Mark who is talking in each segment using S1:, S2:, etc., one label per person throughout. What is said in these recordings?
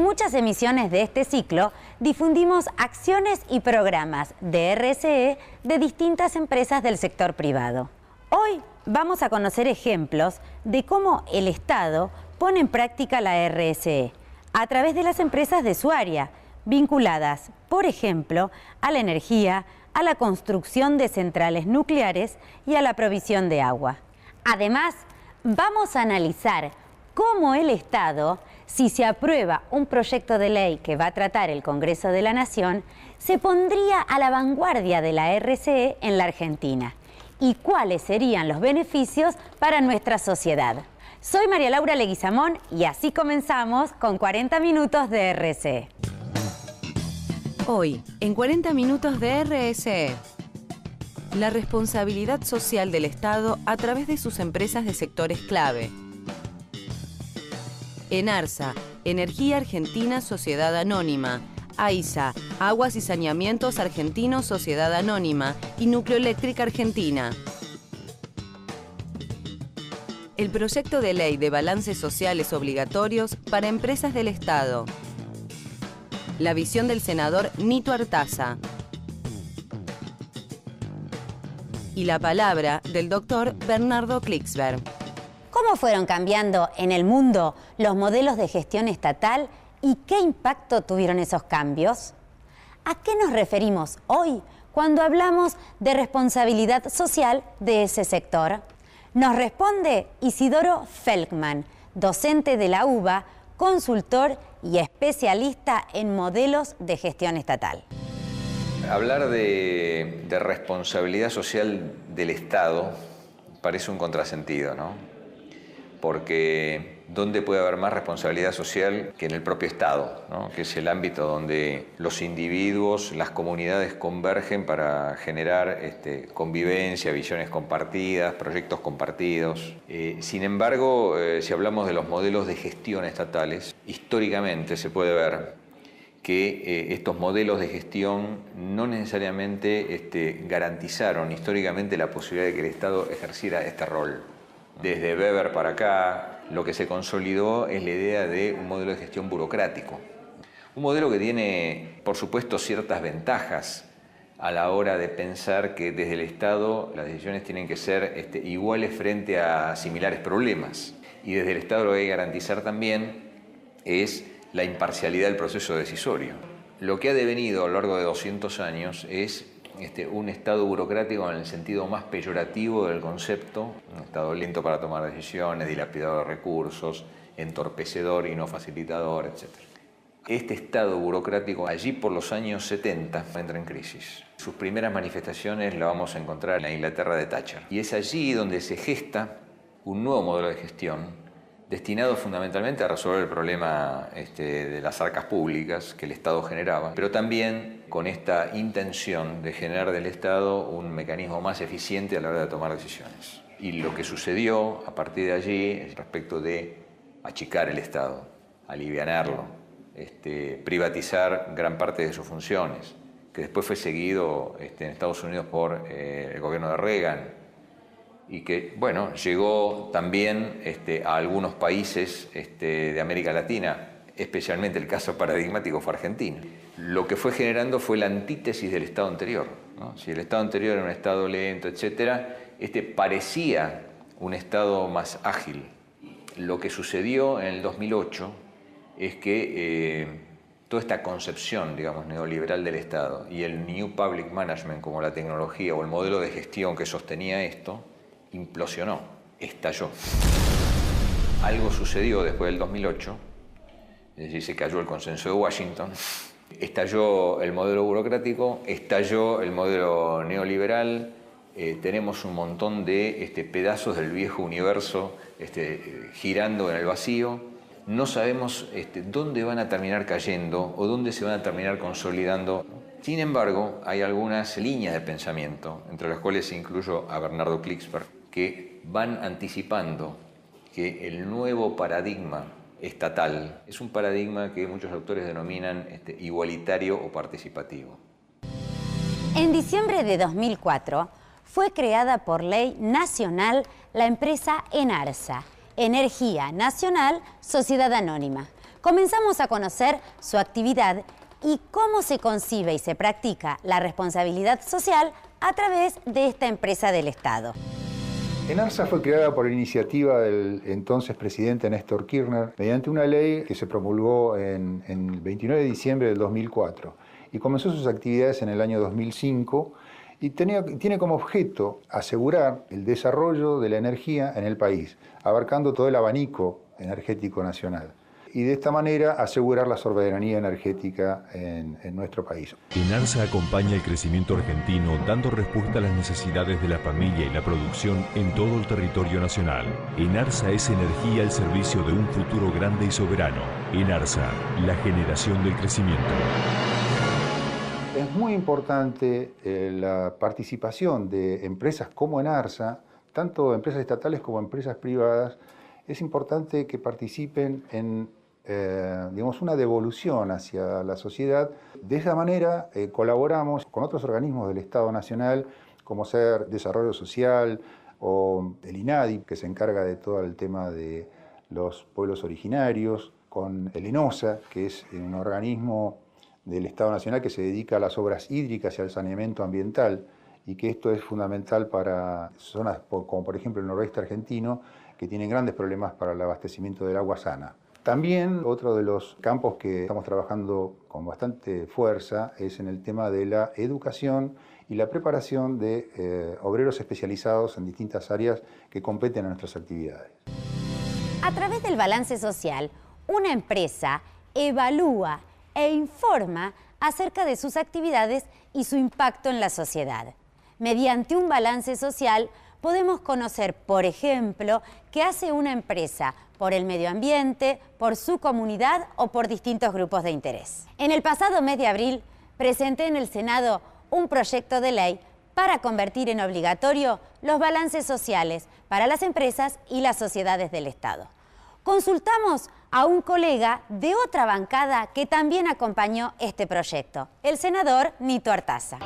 S1: muchas emisiones de este ciclo difundimos acciones y programas de RSE de distintas empresas del sector privado. Hoy vamos a conocer ejemplos de cómo el Estado pone en práctica la RSE a través de las empresas de su área, vinculadas, por ejemplo, a la energía, a la construcción de centrales nucleares y a la provisión de agua. Además, vamos a analizar cómo el Estado, si se aprueba un proyecto de ley que va a tratar el Congreso de la Nación, se pondría a la vanguardia de la RSE en la Argentina y cuáles serían los beneficios para nuestra sociedad. Soy María Laura Leguizamón y así comenzamos con 40 minutos de RSE.
S2: Hoy, en 40 minutos de RSE, la responsabilidad social del Estado a través de sus empresas de sectores clave. ENARSA, Energía Argentina Sociedad Anónima, AISA, Aguas y Saneamientos Argentinos Sociedad Anónima y Nucleoeléctrica Argentina. El proyecto de ley de balances sociales obligatorios para empresas del Estado. La visión del senador Nito Artaza. Y la palabra del doctor Bernardo Klicksberg.
S1: ¿Cómo fueron cambiando en el mundo los modelos de gestión estatal y qué impacto tuvieron esos cambios? ¿A qué nos referimos hoy cuando hablamos de responsabilidad social de ese sector? Nos responde Isidoro Feldman, docente de la UBA, consultor y especialista en modelos de gestión estatal.
S3: Hablar de responsabilidad social del Estado parece un contrasentido, ¿no? Porque ¿dónde puede haber más responsabilidad social que en el propio Estado, ¿no? Que es el ámbito donde los individuos, las comunidades convergen para generar convivencia, visiones compartidas, proyectos compartidos. Sin embargo, si hablamos de los modelos de gestión estatales, históricamente se puede ver que estos modelos de gestión no necesariamente garantizaron históricamente la posibilidad de que el Estado ejerciera este rol. Desde Weber para acá, lo que se consolidó es la idea de un modelo de gestión burocrático. Un modelo que tiene, por supuesto, ciertas ventajas a la hora de pensar que desde el Estado las decisiones tienen que ser iguales frente a similares problemas. Y desde el Estado lo que hay que garantizar también es la imparcialidad del proceso decisorio. Lo que ha devenido a lo largo de 200 años es un Estado burocrático en el sentido más peyorativo del concepto, un Estado lento para tomar decisiones, dilapidador de recursos, entorpecedor y no facilitador, etc. Este Estado burocrático allí por los años 70 entra en crisis. Sus primeras manifestaciones las vamos a encontrar en la Inglaterra de Thatcher. Y es allí donde se gesta un nuevo modelo de gestión destinado fundamentalmente a resolver el problema de las arcas públicas que el Estado generaba, pero también con esta intención de generar del Estado un mecanismo más eficiente a la hora de tomar decisiones. Y lo que sucedió a partir de allí es respecto de achicar el Estado, alivianarlo, privatizar gran parte de sus funciones, que después fue seguido en Estados Unidos por el gobierno de Reagan, y que, bueno, llegó también a algunos países de América Latina, especialmente el caso paradigmático fue Argentina. Lo que fue generando fue la antítesis del Estado anterior, ¿no? Si el Estado anterior era un Estado lento, etc., parecía un Estado más ágil. Lo que sucedió en el 2008 es que toda esta concepción, digamos, neoliberal del Estado y el New Public Management como la tecnología o el modelo de gestión que sostenía esto, implosionó, estalló. Algo sucedió después del 2008, es decir, se cayó el consenso de Washington, estalló el modelo burocrático, estalló el modelo neoliberal, tenemos un montón de pedazos del viejo universo girando en el vacío. No sabemos dónde van a terminar cayendo o dónde se van a terminar consolidando. Sin embargo, hay algunas líneas de pensamiento, entre las cuales incluyo a Bernardo Klicksberg, que van anticipando que el nuevo paradigma estatal es un paradigma que muchos autores denominan igualitario o participativo.
S1: En diciembre de 2004 fue creada por ley nacional la empresa ENARSA, Energía Nacional Sociedad Anónima, comenzamos a conocer su actividad y cómo se concibe y se practica la responsabilidad social a través de esta empresa del Estado.
S4: ENARSA fue creada por iniciativa del entonces presidente Néstor Kirchner mediante una ley que se promulgó en el 29 de diciembre del 2004 y comenzó sus actividades en el año 2005 y tiene como objeto asegurar el desarrollo de la energía en el país, abarcando todo el abanico energético nacional. Y de esta manera asegurar la soberanía energética en nuestro país.
S5: ENARSA acompaña el crecimiento argentino dando respuesta a las necesidades de la familia y la producción en todo el territorio nacional. ENARSA es energía al servicio de un futuro grande y soberano. ENARSA, la generación del crecimiento.
S4: Es muy importante la participación de empresas como ENARSA, tanto empresas estatales como empresas privadas. Es importante que participen en una devolución hacia la sociedad. De esa manera colaboramos con otros organismos del Estado Nacional, como ser Desarrollo Social o el INADI, que se encarga de todo el tema de los pueblos originarios, con el ENOSA, que es un organismo del Estado Nacional que se dedica a las obras hídricas y al saneamiento ambiental, y que esto es fundamental para zonas como por ejemplo el noroeste argentino, que tienen grandes problemas para el abastecimiento del agua sana. También otro de los campos que estamos trabajando con bastante fuerza es en el tema de la educación y la preparación de obreros especializados en distintas áreas que competen a nuestras actividades.
S1: A través del balance social, una empresa evalúa e informa acerca de sus actividades y su impacto en la sociedad. Mediante un balance social podemos conocer, por ejemplo, qué hace una empresa por el medio ambiente, por su comunidad o por distintos grupos de interés. En el pasado mes de abril presenté en el Senado un proyecto de ley para convertir en obligatorio los balances sociales para las empresas y las sociedades del Estado. Consultamos a un colega de otra bancada que también acompañó este proyecto, el senador Nito Artaza.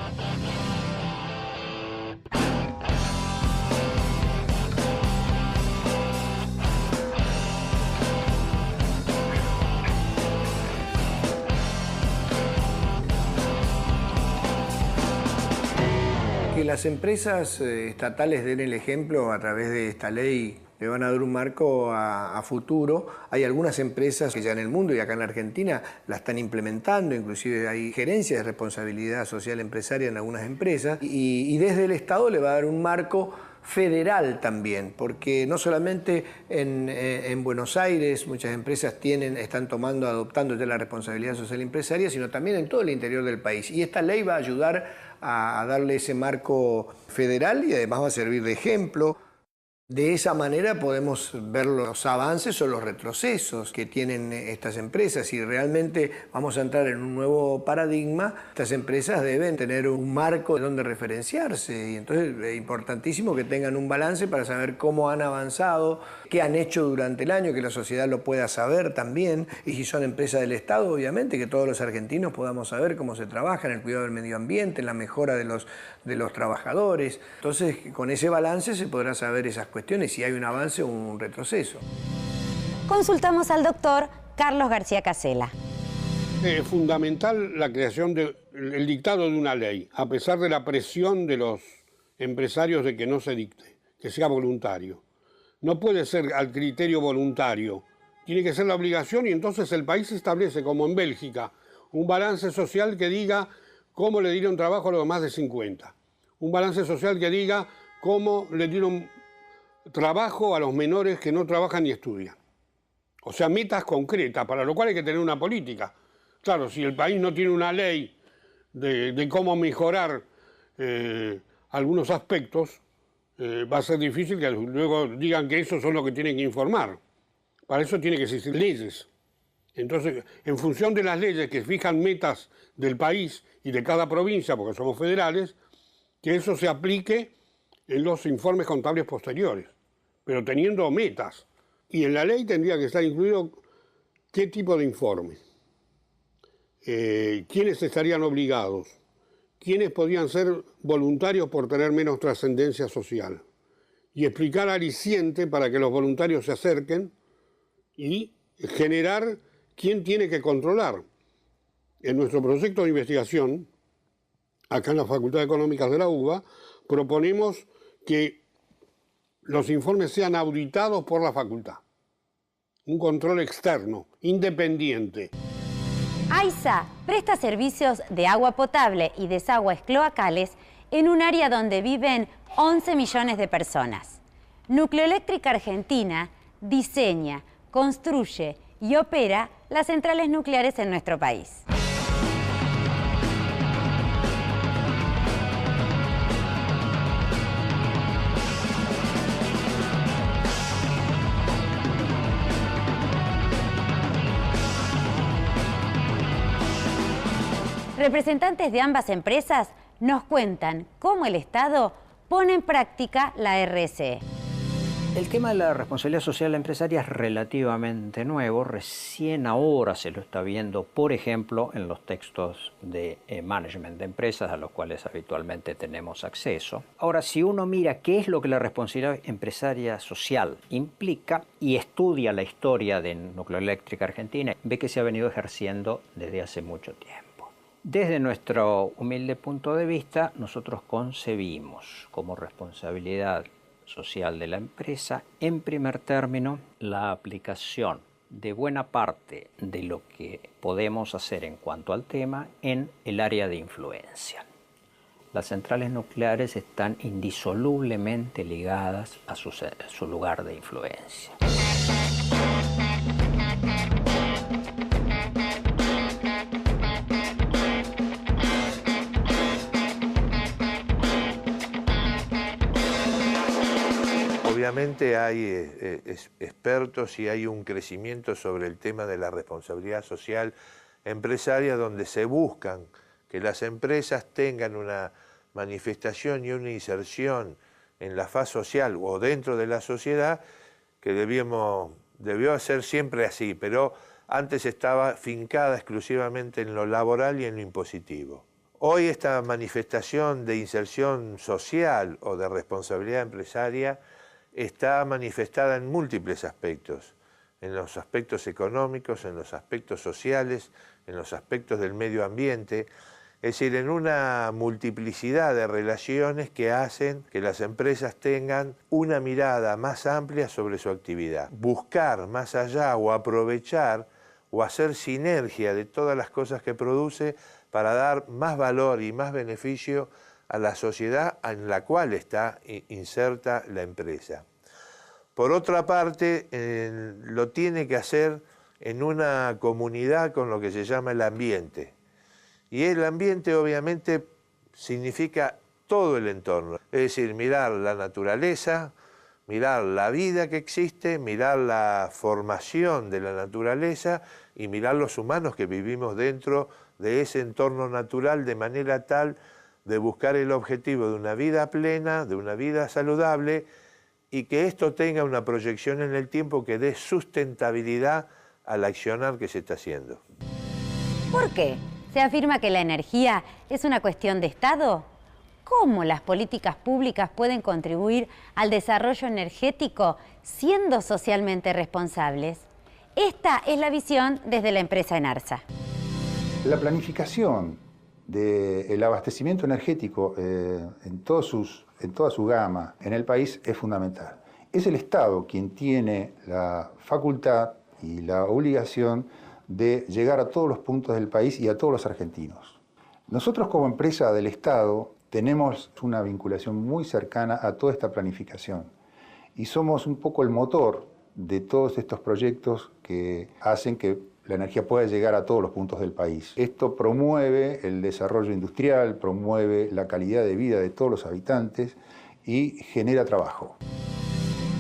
S6: Que las empresas estatales den el ejemplo a través de esta ley, le van a dar un marco a futuro. Hay algunas empresas que ya en el mundo y acá en la Argentina la están implementando, inclusive hay gerencias de responsabilidad social empresaria en algunas empresas, y desde el Estado le va a dar un marco federal también, porque no solamente en Buenos Aires muchas empresas están adoptando ya la responsabilidad social empresaria, sino también en todo el interior del país. Y esta ley va a ayudar a darle ese marco federal y además va a servir de ejemplo. De esa manera podemos ver los avances o los retrocesos que tienen estas empresas. Y realmente vamos a entrar en un nuevo paradigma. Estas empresas deben tener un marco de donde referenciarse. Y entonces es importantísimo que tengan un balance para saber cómo han avanzado, qué han hecho durante el año, que la sociedad lo pueda saber también. Y si son empresas del Estado, obviamente, que todos los argentinos podamos saber cómo se trabaja en el cuidado del medio ambiente, en la mejora de los trabajadores. Entonces, con ese balance se podrá saber esas cuestiones, si hay un avance o un retroceso.
S1: Consultamos al doctor Carlos García Casela.
S7: Es fundamental la creación del dictado de una ley, a pesar de la presión de los empresarios de que no se dicte, que sea voluntario. No puede ser al criterio voluntario, tiene que ser la obligación, y entonces el país establece, como en Bélgica, un balance social que diga cómo le dieron trabajo a los más de 50. Un balance social que diga cómo le dieron trabajo a los menores que no trabajan ni estudian. O sea, metas concretas, para lo cual hay que tener una política. Claro, si el país no tiene una ley de cómo mejorar algunos aspectos, va a ser difícil que luego digan que esos son los que tienen que informar. Para eso tiene que existir leyes. Entonces, en función de las leyes que fijan metas del país y de cada provincia, porque somos federales, que eso se aplique en los informes contables posteriores, pero teniendo metas. Y en la ley tendría que estar incluido qué tipo de informe, quiénes estarían obligados, quiénes podían ser voluntarios por tener menos trascendencia social, y explicar aliciente para que los voluntarios se acerquen y generar ¿quién tiene que controlar? En nuestro proyecto de investigación, acá en la Facultad de Económicas de la UBA, proponemos que los informes sean auditados por la facultad. Un control externo, independiente.
S1: AISA presta servicios de agua potable y desagües cloacales en un área donde viven 11 millones de personas. Nucleoeléctrica Argentina diseña, construye y opera las centrales nucleares en nuestro país. Representantes de ambas empresas nos cuentan cómo el Estado pone en práctica la RSE.
S8: El tema de la responsabilidad social empresaria es relativamente nuevo, recién ahora se lo está viendo, por ejemplo, en los textos de management de empresas a los cuales habitualmente tenemos acceso. Ahora, si uno mira qué es lo que la responsabilidad empresaria social implica y estudia la historia de Nucleoeléctrica Argentina, ve que se ha venido ejerciendo desde hace mucho tiempo. Desde nuestro humilde punto de vista, nosotros concebimos como responsabilidad social de la empresa, en primer término, la aplicación de buena parte de lo que podemos hacer en cuanto al tema en el área de influencia. Las centrales nucleares están indisolublemente ligadas a su lugar de influencia.
S9: Obviamente hay expertos y hay un crecimiento sobre el tema de la responsabilidad social empresaria donde se buscan que las empresas tengan una manifestación y una inserción en la faz social o dentro de la sociedad que debió ser siempre así, pero antes estaba fincada exclusivamente en lo laboral y en lo impositivo. Hoy esta manifestación de inserción social o de responsabilidad empresaria está manifestada en múltiples aspectos, en los aspectos económicos, en los aspectos sociales, en los aspectos del medio ambiente, es decir, en una multiplicidad de relaciones que hacen que las empresas tengan una mirada más amplia sobre su actividad. Buscar más allá o aprovechar o hacer sinergia de todas las cosas que produce para dar más valor y más beneficio a la sociedad en la cual está inserta la empresa. Por otra parte, lo tiene que hacer en una comunidad con lo que se llama el ambiente. Y el ambiente obviamente significa todo el entorno, es decir, mirar la naturaleza, mirar la vida que existe, mirar la formación de la naturaleza y mirar los humanos que vivimos dentro de ese entorno natural de manera tal de buscar el objetivo de una vida plena, de una vida saludable y que esto tenga una proyección en el tiempo que dé sustentabilidad al accionar que se está haciendo.
S1: ¿Por qué? ¿Se afirma que la energía es una cuestión de Estado? ¿Cómo las políticas públicas pueden contribuir al desarrollo energético siendo socialmente responsables? Esta es la visión desde la empresa Enarsa.
S4: La planificación del abastecimiento energético en toda su gama en el país es fundamental. Es el Estado quien tiene la facultad y la obligación de llegar a todos los puntos del país y a todos los argentinos. Nosotros como empresa del Estado tenemos una vinculación muy cercana a toda esta planificación y somos un poco el motor de todos estos proyectos que hacen que la energía pueda llegar a todos los puntos del país. Esto promueve el desarrollo industrial, promueve la calidad de vida de todos los habitantes y genera trabajo.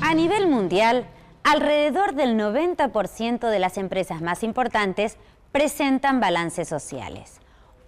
S1: A nivel mundial, alrededor del 90% de las empresas más importantes presentan balances sociales.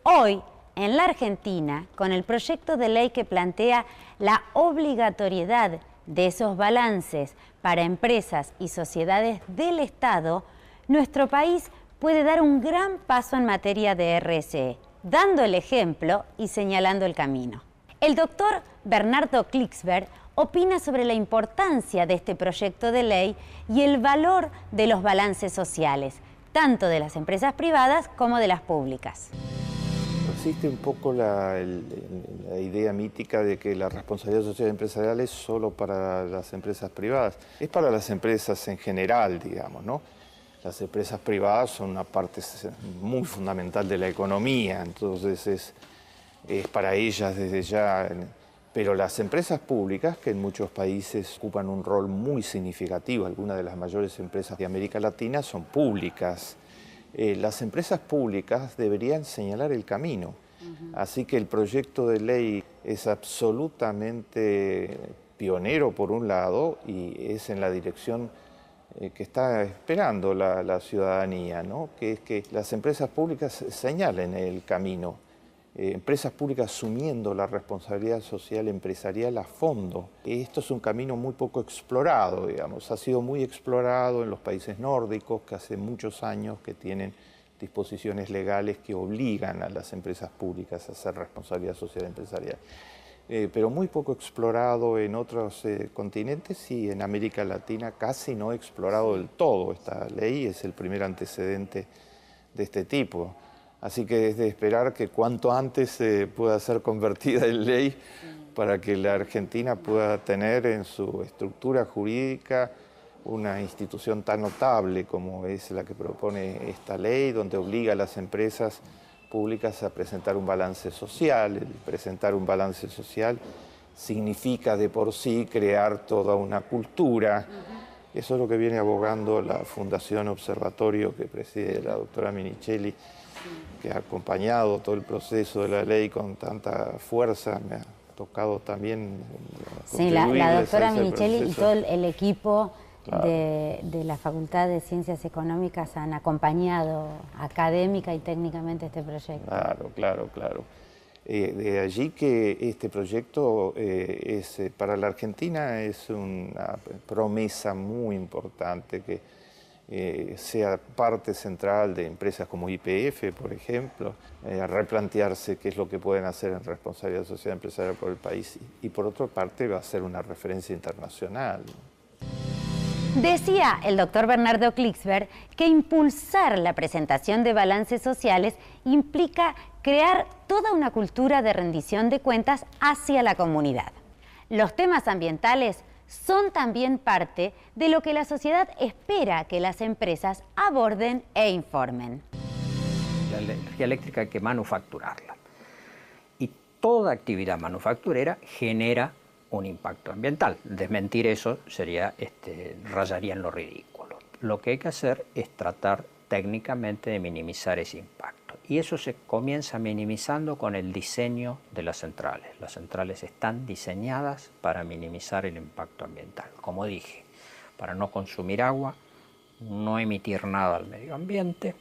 S1: Hoy, en la Argentina, con el proyecto de ley que plantea la obligatoriedad de esos balances para empresas y sociedades del Estado, nuestro país puede dar un gran paso en materia de RSE, dando el ejemplo y señalando el camino. El doctor Bernardo Klicksberg opina sobre la importancia de este proyecto de ley y el valor de los balances sociales, tanto de las empresas privadas como de las públicas.
S4: Existe un poco la idea mítica de que la responsabilidad social empresarial es solo para las empresas privadas. Es para las empresas en general, digamos, ¿no? Las empresas privadas son una parte muy fundamental de la economía, entonces es para ellas desde ya. Pero las empresas públicas, que en muchos países ocupan un rol muy significativo, algunas de las mayores empresas de América Latina son públicas. Las empresas públicas deberían señalar el camino. Así que el proyecto de ley es absolutamente pionero por un lado y es en la dirección que está esperando la ciudadanía, ¿no? Que es que las empresas públicas señalen el camino. Empresas públicas asumiendo la responsabilidad social empresarial a fondo. Esto es un camino muy poco explorado, digamos. Ha sido muy explorado en los países nórdicos, que hace muchos años que tienen disposiciones legales que obligan a las empresas públicas a hacer responsabilidad social empresarial. Pero muy poco explorado en otros continentes y en América Latina casi no explorado del todo. Esta ley es el primer antecedente de este tipo. Así que es de esperar que cuanto antes pueda ser convertida en ley para que la Argentina pueda tener en su estructura jurídica una institución tan notable como es la que propone esta ley, donde obliga a las empresas públicas a presentar un balance social. El presentar un balance social significa de por sí crear toda una cultura. Eso es lo que viene abogando la Fundación Observatorio que preside la doctora Minichelli, que ha acompañado todo el proceso de la ley con tanta fuerza. Me ha tocado también
S1: sí, la doctora Minichelli y todo el equipo
S4: claro.
S1: de la Facultad de Ciencias Económicas han acompañado académica y técnicamente este proyecto.
S4: Claro. De allí que este proyecto para la Argentina es una promesa muy importante que sea parte central de empresas como YPF, por ejemplo, replantearse qué es lo que pueden hacer en responsabilidad social empresarial por el país y por otra parte va a ser una referencia internacional.
S1: Decía el doctor Bernardo Klicksberg que impulsar la presentación de balances sociales implica crear toda una cultura de rendición de cuentas hacia la comunidad. Los temas ambientales son también parte de lo que la sociedad espera que las empresas aborden e informen.
S8: La energía eléctrica hay que manufacturarla. Y toda actividad manufacturera genera un impacto ambiental. Desmentir eso sería, rayaría en lo ridículo. Lo que hay que hacer es tratar técnicamente de minimizar ese impacto. Y eso se comienza minimizando con el diseño de las centrales. Las centrales están diseñadas para minimizar el impacto ambiental. Como dije, para no consumir agua, no emitir nada al medio ambiente.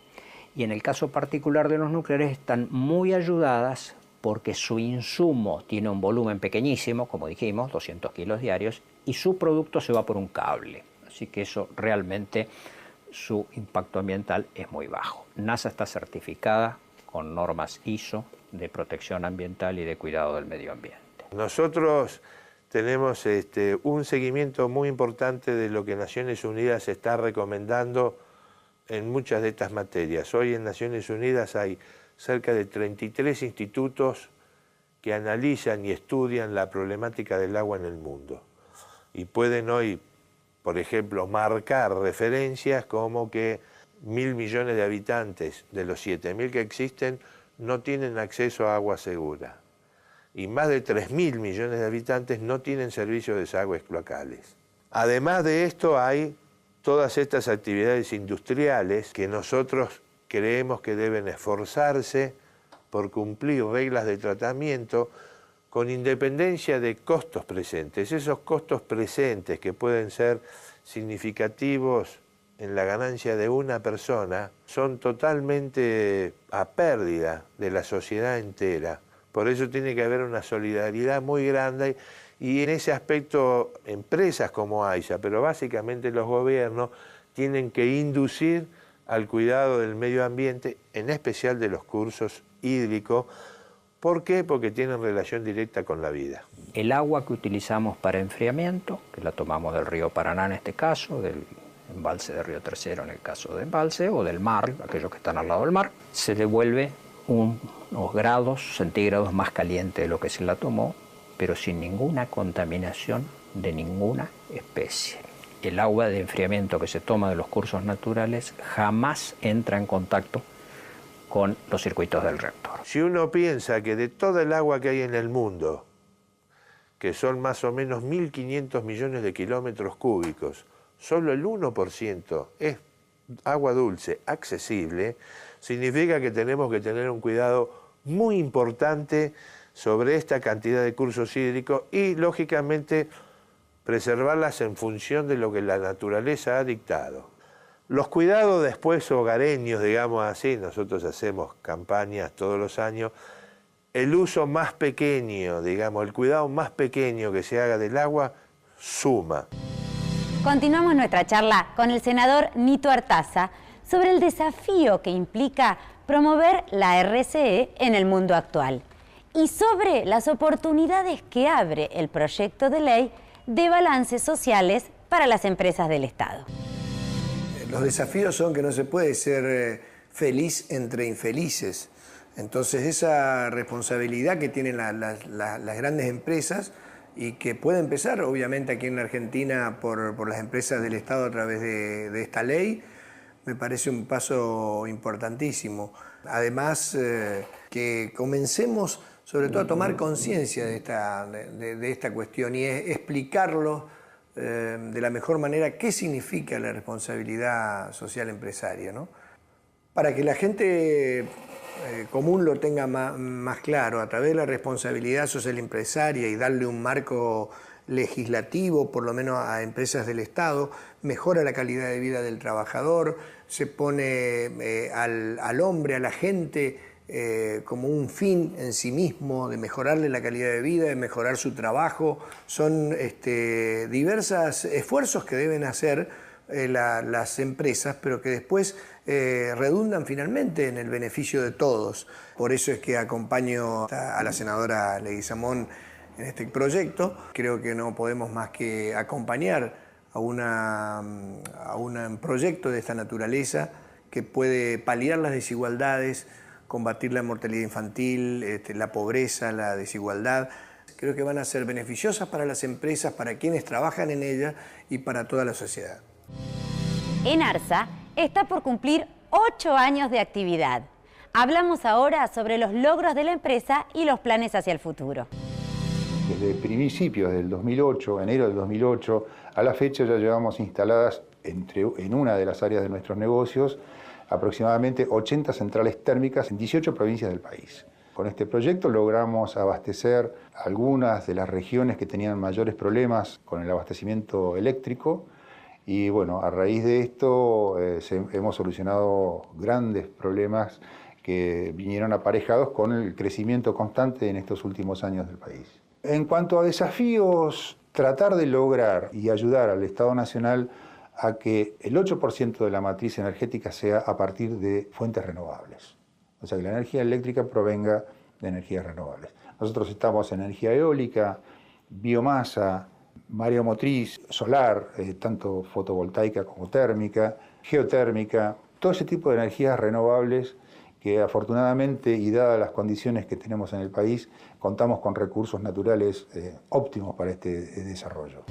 S8: Y en el caso particular de los nucleares están muy ayudadas porque su insumo tiene un volumen pequeñísimo, como dijimos, 200 kilos diarios, y su producto se va por un cable. Así que eso realmente, su impacto ambiental es muy bajo. NASA está certificada con normas ISO de protección ambiental y de cuidado del medio ambiente.
S9: Nosotros tenemos un seguimiento muy importante de lo que Naciones Unidas está recomendando en muchas de estas materias. Hoy en Naciones Unidas hay cerca de 33 institutos que analizan y estudian la problemática del agua en el mundo. Y pueden hoy, por ejemplo, marcar referencias como que 1.000 millones de habitantes de los 7.000 que existen no tienen acceso a agua segura. Y más de 3.000 millones de habitantes no tienen servicios de desagües cloacales. Además de esto hay todas estas actividades industriales que nosotros creemos que deben esforzarse por cumplir reglas de tratamiento con independencia de costos presentes. Esos costos presentes que pueden ser significativos en la ganancia de una persona son totalmente a pérdida de la sociedad entera. Por eso tiene que haber una solidaridad muy grande y en ese aspecto empresas como AISA, pero básicamente los gobiernos, tienen que inducir al cuidado del medio ambiente, en especial de los cursos hídricos. ¿Por qué? Porque tienen relación directa con la vida.
S8: El agua que utilizamos para enfriamiento, que la tomamos del río Paraná en este caso, del embalse de Río Tercero en el caso de embalse, o del mar, aquellos que están al lado del mar, se devuelve unos grados centígrados más caliente de lo que se la tomó, pero sin ninguna contaminación de ninguna especie. El agua de enfriamiento que se toma de los cursos naturales jamás entra en contacto con los circuitos del reactor.
S9: Si uno piensa que de toda el agua que hay en el mundo, que son más o menos 1.500 millones de kilómetros cúbicos, solo el 1% es agua dulce accesible, significa que tenemos que tener un cuidado muy importante sobre esta cantidad de cursos hídricos y, lógicamente, preservarlas en función de lo que la naturaleza ha dictado. Los cuidados después hogareños, digamos así, nosotros hacemos campañas todos los años, el uso más pequeño, digamos, el cuidado más pequeño que se haga del agua suma.
S1: Continuamos nuestra charla con el senador Nito Artaza sobre el desafío que implica promover la RCE en el mundo actual y sobre las oportunidades que abre el proyecto de ley de balances sociales para las empresas del Estado.
S6: Los desafíos son que no se puede ser feliz entre infelices. Entonces esa responsabilidad que tienen las grandes empresas y que puede empezar obviamente aquí en la Argentina por las empresas del Estado a través de esta ley, me parece un paso importantísimo. Además que comencemos sobre todo a tomar conciencia de esta cuestión y explicarlo de la mejor manera qué significa la responsabilidad social empresaria, ¿no? Para que la gente común lo tenga más claro, a través de la responsabilidad social empresaria y darle un marco legislativo, por lo menos a empresas del Estado, mejora la calidad de vida del trabajador, se pone al hombre, a la gente, como un fin en sí mismo de mejorarle la calidad de vida, de mejorar su trabajo. Son diversos esfuerzos que deben hacer las empresas, pero que después redundan finalmente en el beneficio de todos. Por eso es que acompaño a la senadora Leguizamón en este proyecto. Creo que no podemos más que acompañar a un proyecto de esta naturaleza que puede paliar las desigualdades, combatir la mortalidad infantil, la pobreza, la desigualdad. Creo que van a ser beneficiosas para las empresas, para quienes trabajan en ellas y para toda la sociedad.
S1: ENARSA está por cumplir 8 años de actividad. Hablamos ahora sobre los logros de la empresa y los planes hacia el futuro.
S4: Desde principios del 2008, enero del 2008, a la fecha ya llevamos instaladas en una de las áreas de nuestros negocios aproximadamente 80 centrales térmicas en 18 provincias del país. Con este proyecto logramos abastecer algunas de las regiones que tenían mayores problemas con el abastecimiento eléctrico y bueno, a raíz de esto hemos solucionado grandes problemas que vinieron aparejados con el crecimiento constante en estos últimos años del país. En cuanto a desafíos, tratar de lograr y ayudar al Estado Nacional a que el 8% de la matriz energética sea a partir de fuentes renovables. O sea, que la energía eléctrica provenga de energías renovables. Nosotros estamos en energía eólica, biomasa, mareomotriz, solar, tanto fotovoltaica como térmica, geotérmica, todo ese tipo de energías renovables que afortunadamente y dadas las condiciones que tenemos en el país, contamos con recursos naturales óptimos para este desarrollo.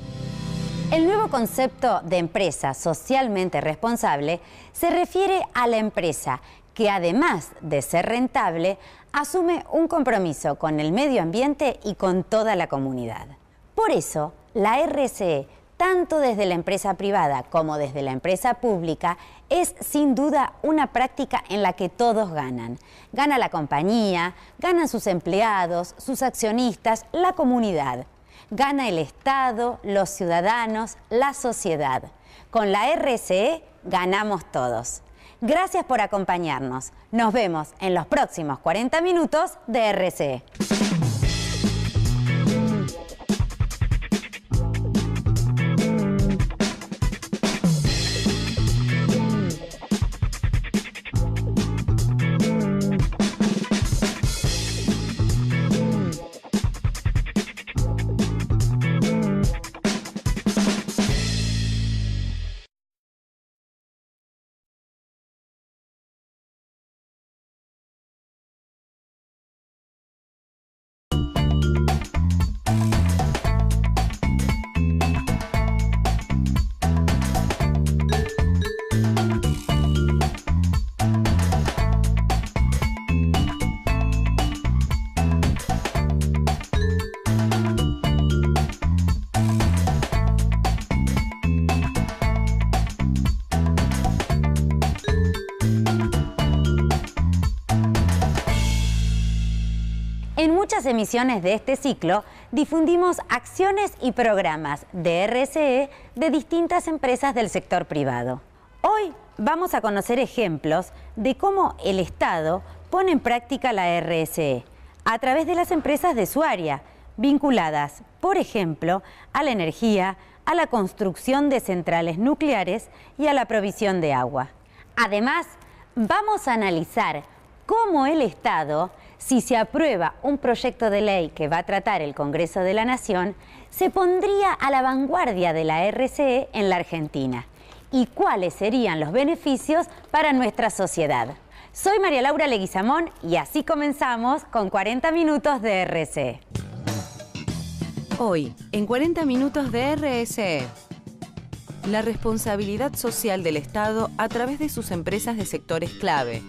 S1: El nuevo concepto de empresa socialmente responsable se refiere a la empresa que además de ser rentable, asume un compromiso con el medio ambiente y con toda la comunidad. Por eso, la RCE, tanto desde la empresa privada como desde la empresa pública, es sin duda una práctica en la que todos ganan. Gana la compañía, ganan sus empleados, sus accionistas, la comunidad. Gana el Estado, los ciudadanos, la sociedad. Con la RCE ganamos todos. Gracias por acompañarnos. Nos vemos en los próximos 40 minutos de RCE. En muchas emisiones de este ciclo difundimos acciones y programas de RSE de distintas empresas del sector privado. Hoy vamos a conocer ejemplos de cómo el Estado pone en práctica la RSE a través de las empresas de su área, vinculadas, por ejemplo, a la energía, a la construcción de centrales nucleares y a la provisión de agua. Además, vamos a analizar cómo el Estado, si se aprueba un proyecto de ley que va a tratar el Congreso de la Nación, se pondría a la vanguardia de la RSE en la Argentina y cuáles serían los beneficios para nuestra sociedad. Soy María Laura Leguizamón y así comenzamos con 40 minutos de RSE.
S2: Hoy, en 40 minutos de RSE, la responsabilidad social del Estado a través de sus empresas de sectores clave.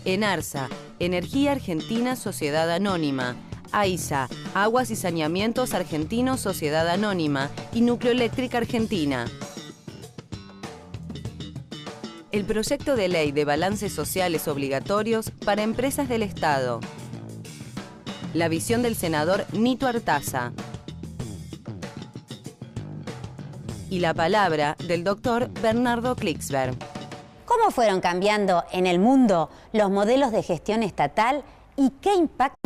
S2: ENARSA, Energía Argentina Sociedad Anónima, AISA, Aguas y Saneamientos Argentinos Sociedad Anónima y Nucleoeléctrica Argentina. El proyecto de ley de balances sociales obligatorios para empresas del Estado. La visión del senador Nito Artaza. Y la palabra del doctor Bernardo Klicksberg.
S1: ¿Cómo fueron cambiando en el mundo los modelos de gestión estatal y qué impacto?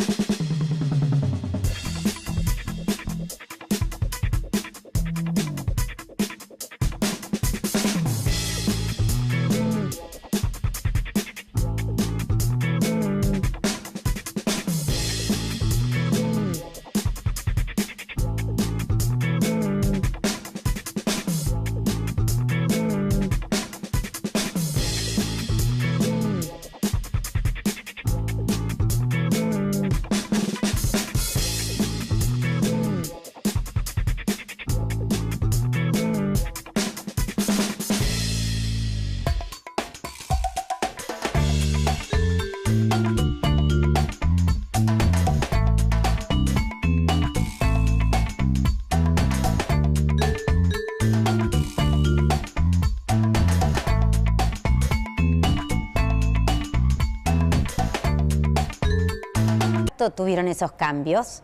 S1: ¿Tuvieron esos cambios?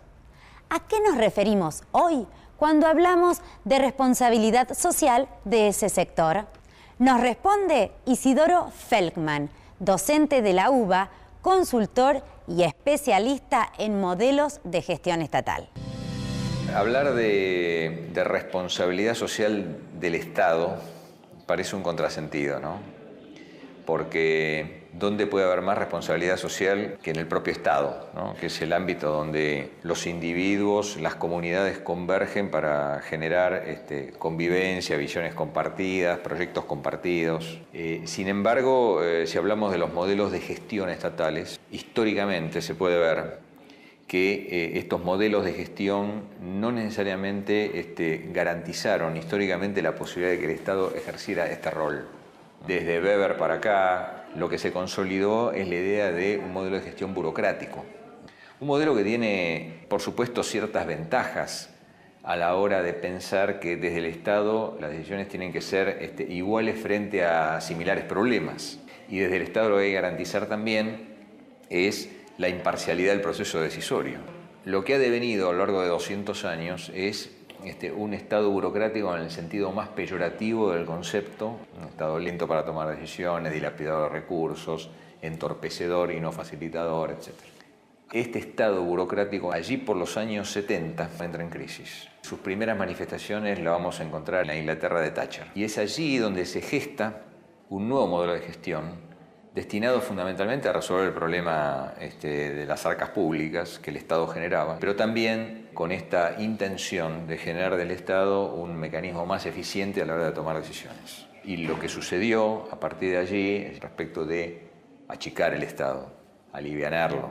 S1: ¿A qué nos referimos hoy cuando hablamos de responsabilidad social de ese sector? Nos responde Isidoro Feldman, docente de la UBA, consultor y especialista en modelos de gestión estatal.
S3: Hablar de responsabilidad social del Estado parece un contrasentido, ¿no? Porque ¿dónde puede haber más responsabilidad social que en el propio Estado, ¿no? Que es el ámbito donde los individuos, las comunidades convergen para generar convivencia, visiones compartidas, proyectos compartidos. Sin embargo, si hablamos de los modelos de gestión estatales, históricamente se puede ver que estos modelos de gestión no necesariamente garantizaron históricamente la posibilidad de que el Estado ejerciera este rol. Desde Weber para acá, lo que se consolidó es la idea de un modelo de gestión burocrático. Un modelo que tiene, por supuesto, ciertas ventajas a la hora de pensar que desde el Estado las decisiones tienen que ser iguales frente a similares problemas. Y desde el Estado lo que hay que garantizar también es la imparcialidad del proceso decisorio. Lo que ha devenido a lo largo de 200 años es un Estado burocrático en el sentido más peyorativo del concepto, un Estado lento para tomar decisiones, dilapidador de recursos, entorpecedor y no facilitador, etc. Este Estado burocrático allí por los años 70 entra en crisis. Sus primeras manifestaciones las vamos a encontrar en la Inglaterra de Thatcher. Y es allí donde se gesta un nuevo modelo de gestión destinado fundamentalmente a resolver el problema de las arcas públicas que el Estado generaba, pero también con esta intención de generar del Estado un mecanismo más eficiente a la hora de tomar decisiones. Y lo que sucedió a partir de allí, respecto de achicar el Estado, alivianarlo,